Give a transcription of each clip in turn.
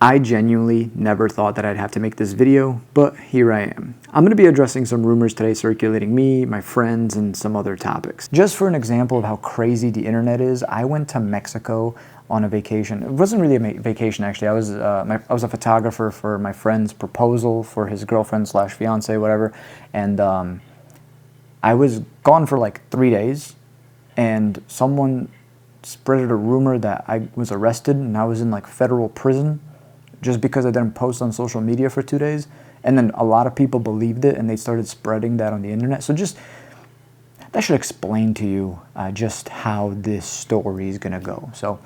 I genuinely never thought that I'd have to make this video, but here I am. I'm going to be addressing some rumors today circulating me, my friends, and some other topics. Just for an example of how crazy the internet is, I went to Mexico on a vacation. It wasn't really a vacation, actually. I was a photographer for my friend's proposal for his girlfriend slash fiance, whatever, and I was gone for like 3 days, and someone spreaded a rumor that I was arrested and I was in like federal prison just because I didn't post on social media for 2 days. And then a lot of people believed it and they started spreading that on the internet. So just, that should explain to you just how this story is gonna go. So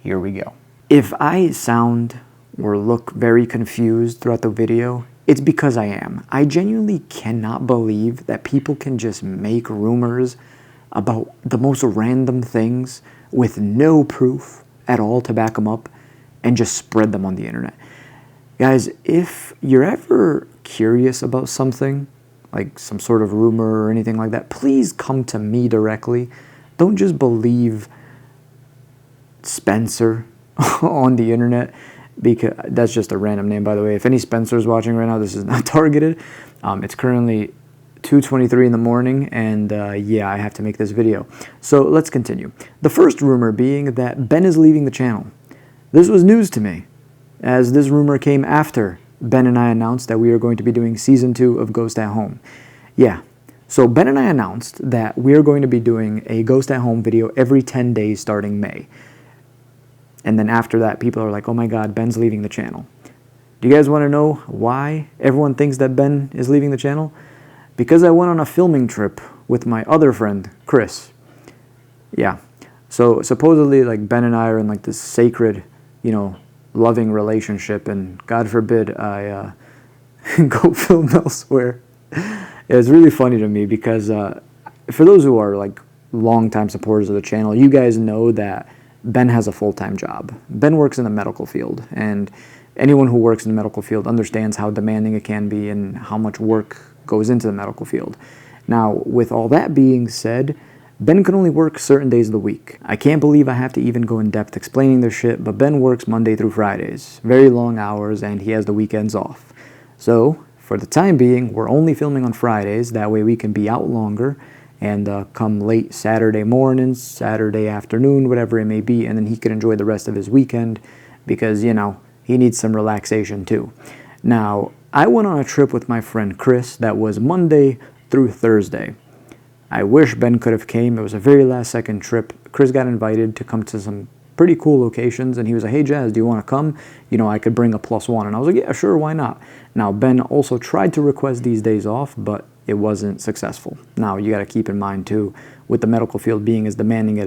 here we go. If I sound or look very confused throughout the video, it's because I am. I genuinely cannot believe that people can just make rumors about the most random things with no proof at all to back them up and just spread them on the internet. Guys, if you're ever curious about something, like some sort of rumor or anything like that, please come to me directly. Don't just believe Spencer on the internet, because that's just a random name, by the way. If any Spencer's watching right now, this is not targeted. It's currently 2:23 in the morning, and yeah, I have to make this video. So let's continue. The first rumor being that Ben is leaving the channel. This was news to me, as this rumor came after Ben and I announced that we are going to be doing Season 2 of Ghost at Home. Yeah, so Ben and I announced that we are going to be doing a Ghost at Home video every 10 days starting May. And then after that, people are like, oh my God, Ben's leaving the channel. Do you guys want to know why everyone thinks that Ben is leaving the channel? Because I went on a filming trip with my other friend, Chris. Yeah, so supposedly like Ben and I are in like this sacred, you know, loving relationship, and God forbid I go film elsewhere. It's really funny to me because for those who are like longtime supporters of the channel, you guys know that Ben has a full-time job. Ben works in the medical field, and anyone who works in the medical field understands how demanding it can be and how much work goes into the medical field. Now, with all that being said, Ben can only work certain days of the week. I can't believe I have to even go in depth explaining this shit, but Ben works Monday through Fridays, very long hours, and he has the weekends off. So, for the time being, we're only filming on Fridays, that way we can be out longer, and come late Saturday morning, Saturday afternoon, whatever it may be, and then he can enjoy the rest of his weekend, because, you know, he needs some relaxation too. Now, I went on a trip with my friend Chris that was Monday through Thursday. I wish Ben could have came. It was a very last second trip. Chris got invited to come to some pretty cool locations, and he was like, hey Jazz, do you want to come? You know, I could bring a +1. And I was like, yeah, sure, why not? Now, Ben also tried to request these days off, but it wasn't successful. Now, you got to keep in mind too, with the medical field being as demanding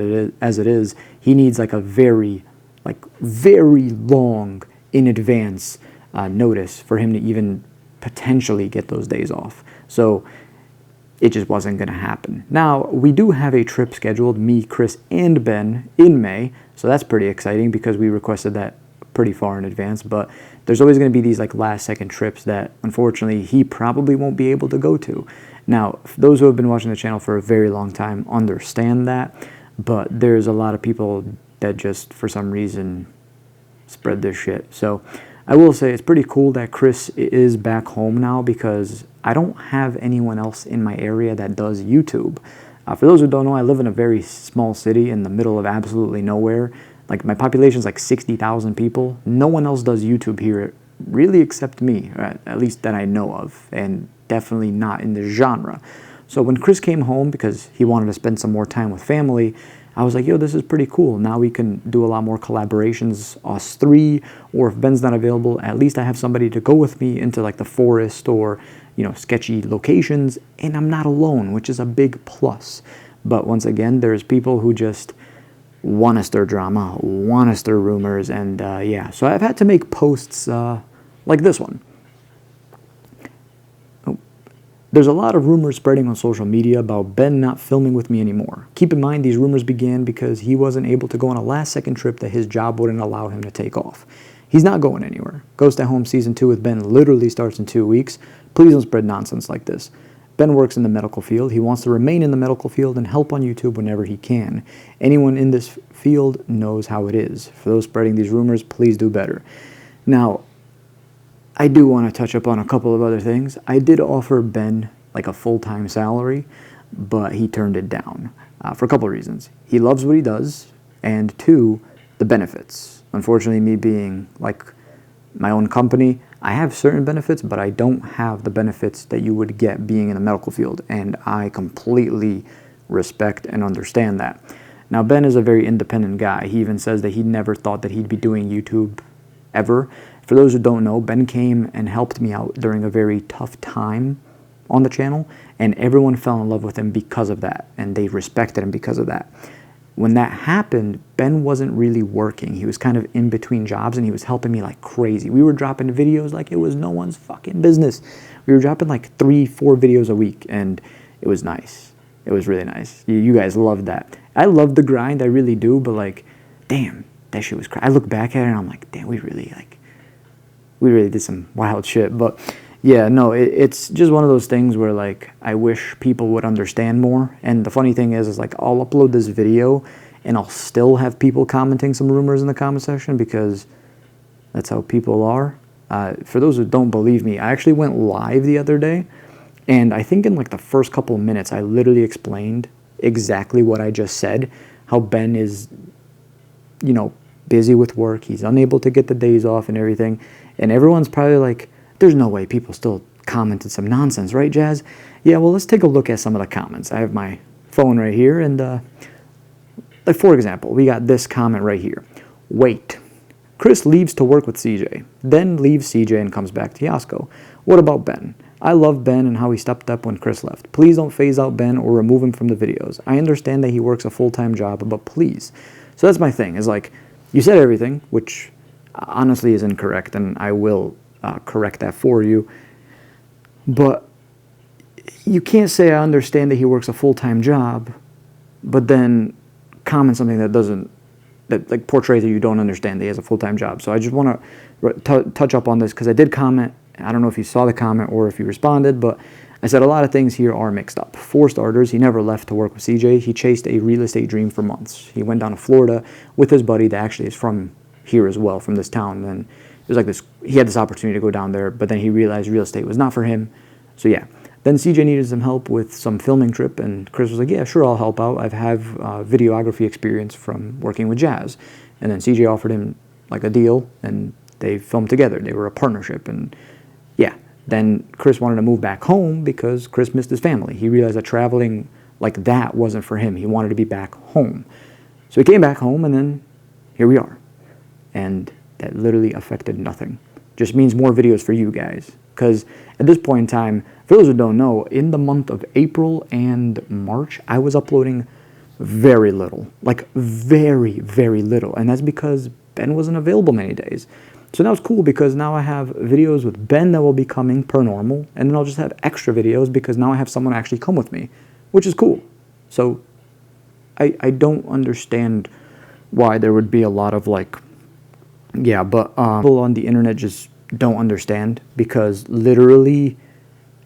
as it is, he needs like a very long in advance notice for him to even potentially get those days off. So it just wasn't going to happen. Now, we do have a trip scheduled, me, Chris, and Ben, in May, so that's pretty exciting because we requested that pretty far in advance, but there's always going to be these like last second trips that unfortunately he probably won't be able to go to. Now, those who have been watching the channel for a very long time understand that, but there's a lot of people that just for some reason spread this shit. So I will say it's pretty cool that Chris is back home now, because I don't have anyone else in my area that does YouTube. For those who don't know, I live in a very small city in the middle of absolutely nowhere. Like, my population is like 60,000 people. No one else does YouTube here, really, except me, at least that I know of, and definitely not in this genre. So when Chris came home, because he wanted to spend some more time with family, I was like, yo, this is pretty cool. Now we can do a lot more collaborations, us three, or if Ben's not available, at least I have somebody to go with me into like the forest or, you know, sketchy locations, and I'm not alone, which is a big plus. But once again, there's people who just want to stir drama, want to stir rumors, and yeah, so I've had to make posts like this one. There's a lot of rumors spreading on social media about Ben not filming with me anymore. Keep in mind, these rumors began because he wasn't able to go on a last-second trip that his job wouldn't allow him to take off. He's not going anywhere. Ghost at Home Season 2 with Ben literally starts in 2 weeks. Please don't spread nonsense like this. Ben works in the medical field. He wants to remain in the medical field and help on YouTube whenever he can. Anyone in this field knows how it is. For those spreading these rumors, please do better. Now, I do want to touch up on a couple of other things. I did offer Ben like a full-time salary, but he turned it down for a couple of reasons. He loves what he does, and two, the benefits. Unfortunately, me being like my own company, I have certain benefits, but I don't have the benefits that you would get being in the medical field, and I completely respect and understand that. Now, Ben is a very independent guy. He even says that he never thought that he'd be doing YouTube ever. For those who don't know, Ben came and helped me out during a very tough time on the channel, and everyone fell in love with him because of that, and they respected him because of that. When that happened, Ben wasn't really working. He was kind of in between jobs, and he was helping me like crazy. We were dropping videos like it was no one's fucking business. We were dropping like 3-4 videos a week, and it was nice. It was really nice. You guys loved that. I love the grind, I really do, but like, damn, that shit was crazy. I look back at it, and I'm like, damn, we really did some wild shit. But yeah, no, it's just one of those things where like I wish people would understand more. And the funny thing is like I'll upload this video and I'll still have people commenting some rumors in the comment section because that's how people are. For those who don't believe me, I actually went live the other day, and I think in like the first couple of minutes I literally explained exactly what I just said, how Ben is, you know, busy with work, he's unable to get the days off and everything, and everyone's probably like, there's no way people still commented some nonsense, right, Jazz? Yeah, well, let's take a look at some of the comments. I have my phone right here, and like for example, we got this comment right here. Wait, Chris leaves to work with CJ, then leaves CJ and comes back to Jasko. What about Ben? I love Ben and how he stepped up when Chris left. Please don't phase out Ben or remove him from the videos. I understand that he works a full-time job, but please. So that's my thing, is like, you said everything, which honestly is incorrect, and I will correct that for you. But you can't say I understand that he works a full-time job, but then comment something that like portrays that you don't understand that he has a full-time job. So I just want to touch up on this because I did comment. I don't know if you saw the comment or if you responded, but I said a lot of things here are mixed up. For starters, he never left to work with CJ. He chased a real estate dream for months. He went down to Florida with his buddy that actually is from here as well, from this town. And it was like this, he had this opportunity to go down there, but then he realized real estate was not for him. So yeah. Then CJ needed some help with some filming trip, and Chris was like, yeah, sure, I'll help out. I have videography experience from working with Jazz. And then CJ offered him like a deal, and they filmed together. They were a partnership, and yeah. Then Chris wanted to move back home because Chris missed his family. He realized that traveling like that wasn't for him. He wanted to be back home. So he came back home, and then here we are. And that literally affected nothing. Just means more videos for you guys. Because at this point in time, for those who don't know, in the month of April and March, I was uploading very little. Like very, very little. And that's because Ben wasn't available many days. So that was cool because now I have videos with Ben that will be coming per normal, and then I'll just have extra videos because now I have someone actually come with me, which is cool. So I don't understand why there would be a lot of like, yeah, but people on the internet just don't understand because literally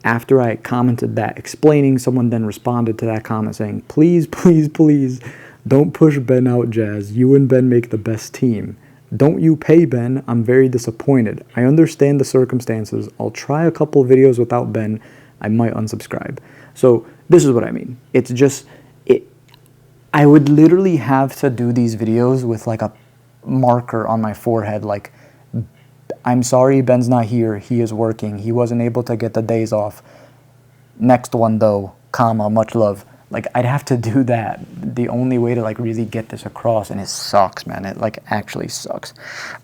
after I commented that explaining, someone then responded to that comment saying, please, please, please don't push Ben out, Jazz. You and Ben make the best team. Don't you pay Ben? I'm very disappointed. I understand the circumstances. I'll try a couple of videos without Ben. I might unsubscribe. So this is what I mean. It's just, I would literally have to do these videos with like a marker on my forehead. Like, I'm sorry Ben's not here. He is working. He wasn't able to get the days off. Next one though, comma, much love. Like, I'd have to do that. The only way to, like, really get this across, and it sucks, man. It, like, actually sucks.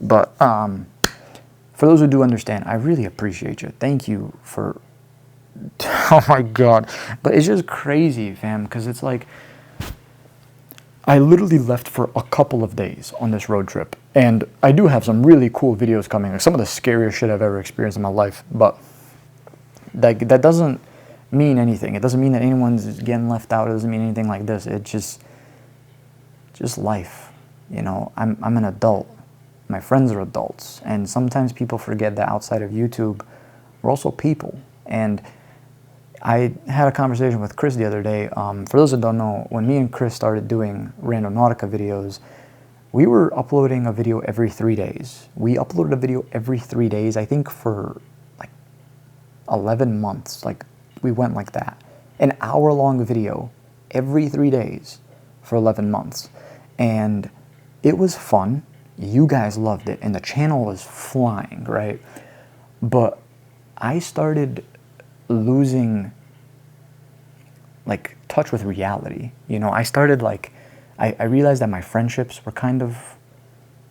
But, for those who do understand, I really appreciate you. Thank you for, oh my God. But it's just crazy, fam, because it's like, I literally left for a couple of days on this road trip. And I do have some really cool videos coming. Some of the scariest shit I've ever experienced in my life. But that doesn't mean anything. It doesn't mean that anyone's getting left out. It doesn't mean anything like this. It's just life. You know, I'm an adult. My friends are adults. And sometimes people forget that outside of YouTube, we're also people. And I had a conversation with Chris the other day. For those that don't know, when me and Chris started doing Randonautica videos, we were uploading a video every 3 days. We uploaded a video every 3 days, I think for like 11 months. Like, we went like that. An hour-long video every 3 days for 11 months. And it was fun. You guys loved it, and the channel was flying, right? But I started losing like touch with reality. You know, I started like, I realized that my friendships were kind of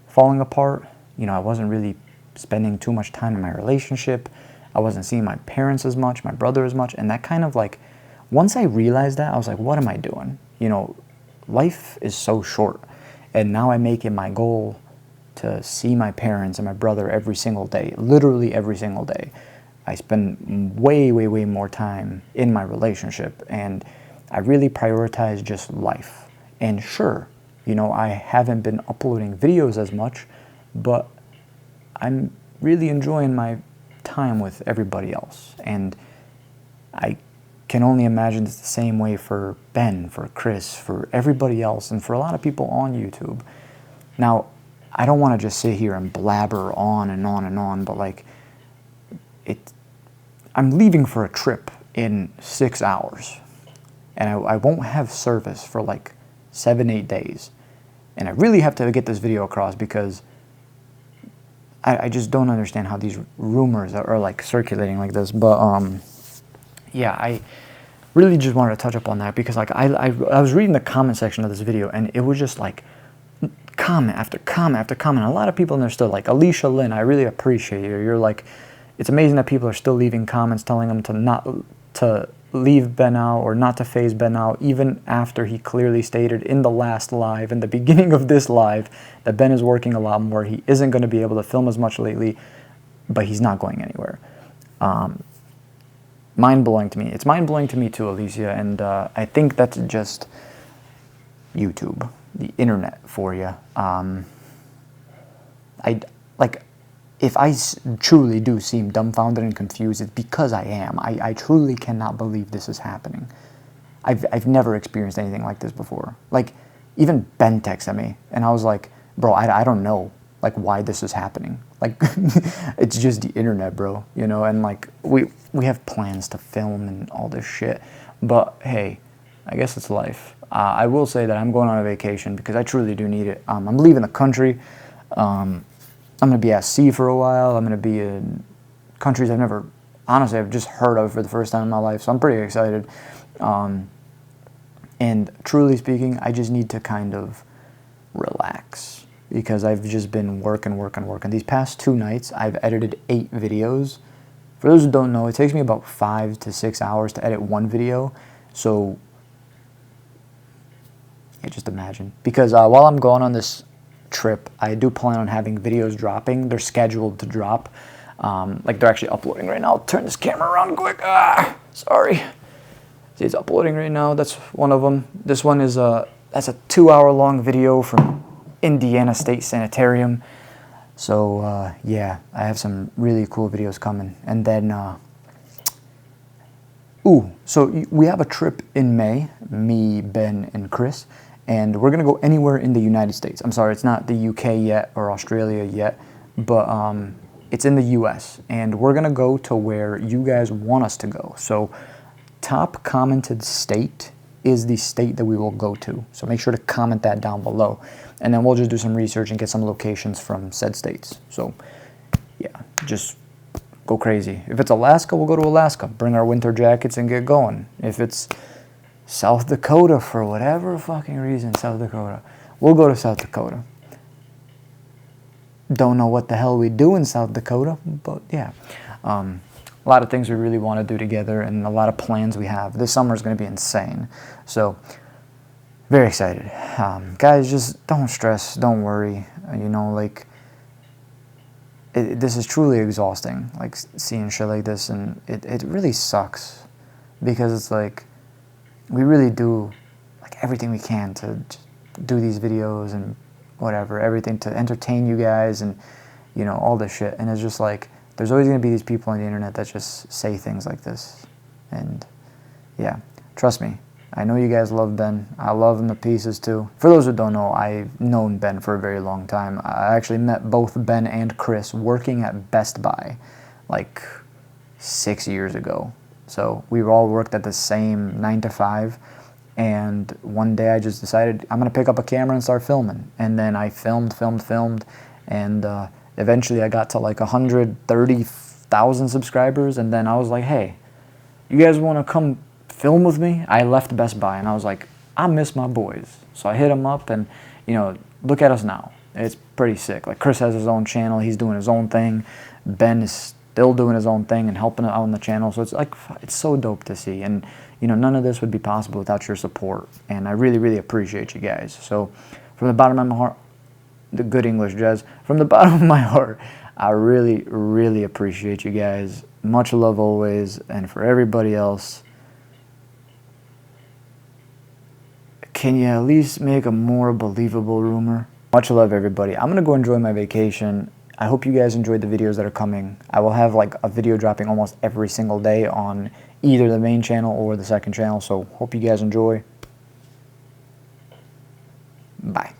falling apart. You know, I wasn't really spending too much time in my relationship. I wasn't seeing my parents as much, my brother as much, and that kind of like, once I realized that, I was like, what am I doing? You know, life is so short, and now I make it my goal to see my parents and my brother every single day, literally every single day. I spend way, way, way more time in my relationship, and I really prioritize just life. And sure, you know, I haven't been uploading videos as much, but I'm really enjoying my time with everybody else. And I can only imagine it's the same way for Ben, for Chris, for everybody else, and for a lot of people on YouTube. Now, I don't want to just sit here and blabber on and on and on, but like, I'm leaving for a trip in 6 hours, and I won't have service for like 7-8 days. And I really have to get this video across because I just don't understand how these rumors are like circulating like this. But yeah, I really just wanted to touch up on that because like I was reading the comment section of this video, and it was just like comment after comment after comment. A lot of people in there still, like Alicia Lynn, I really appreciate you. You're like, it's amazing that people are still leaving comments telling them to not to leave Ben out or not to phase Ben out, even after he clearly stated in the last live, in the beginning of this live, that Ben is working a lot more. He isn't going to be able to film as much lately, but he's not going anywhere. Mind-blowing to me. It's mind-blowing to me too, Alicia, and I think that's just YouTube, the internet for you. If I truly do seem dumbfounded and confused, it's because I am. I truly cannot believe this is happening. I've never experienced anything like this before. Like, even Ben texted me, and I was like, bro, I don't know, like, why this is happening. Like, it's just the internet, bro, you know, and, like, we have plans to film and all this shit, but, hey, I guess it's life. I will say that I'm going on a vacation because I truly do need it. I'm leaving the country. I'm going to be at sea for a while. I'm going to be in countries I've just heard of for the first time in my life, so I'm pretty excited. And truly speaking, I just need to kind of relax because I've just been working. These past 2 nights, I've edited 8 videos. For those who don't know, it takes me about 5 to 6 hours to edit one video, so yeah, just imagine. Because while I'm going on this trip, I do plan on having videos dropping. They're scheduled to drop. Like, they're actually uploading right now. I'll turn this camera around quick. Sorry. See, it's uploading right now. That's one of them. This one is that's a 2-hour-long video from Indiana State Sanitarium. So yeah, I have some really cool videos coming. And then so we have a trip in May, me, Ben, and Chris, and we're gonna go anywhere in the United States. I'm sorry, it's not the UK yet or Australia yet, but it's in the US, and we're gonna go to where you guys want us to go. So top commented state is the state that we will go to. So make sure to comment that down below, and then we'll just do some research and get some locations from said states. So yeah, just go crazy. If it's Alaska, we'll go to Alaska. Bring our winter jackets and get going. If it's South Dakota, for whatever fucking reason, South Dakota, we'll go to South Dakota. Don't know what the hell we do in South Dakota, but yeah. A lot of things we really want to do together and a lot of plans we have. This summer is going to be insane. So, very excited. Guys, just don't stress, don't worry. You know, like, this is truly exhausting, like, seeing shit like this, and it really sucks. Because it's like, we really do, like, everything we can to do these videos and whatever, everything to entertain you guys and, you know, all this shit. And it's just like, there's always going to be these people on the internet that just say things like this. And yeah, trust me. I know you guys love Ben. I love him to pieces too. For those who don't know, I've known Ben for a very long time. I actually met both Ben and Chris working at Best Buy like 6 years ago. So we all worked at the same 9 to 5. And one day I just decided I'm going to pick up a camera and start filming. And then I filmed. And eventually I got to like 130,000 subscribers. And then I was like, hey, you guys want to come film with me? I left Best Buy and I was like, I miss my boys. So I hit him up and, you know, look at us now. It's pretty sick. Like Chris has his own channel. He's doing his own thing. Ben is still doing his own thing and helping out on the channel. So it's like, it's so dope to see. And, you know, none of this would be possible without your support. And I really, really appreciate you guys. So from the bottom of my heart, the good English, Jez, from the bottom of my heart, I really, really appreciate you guys. Much love always. And for everybody else, can you at least make a more believable rumor? Much love, everybody. I'm going to go enjoy my vacation. I hope you guys enjoyed the videos that are coming. I will have like a video dropping almost every single day on either the main channel or the second channel. So hope you guys enjoy. Bye.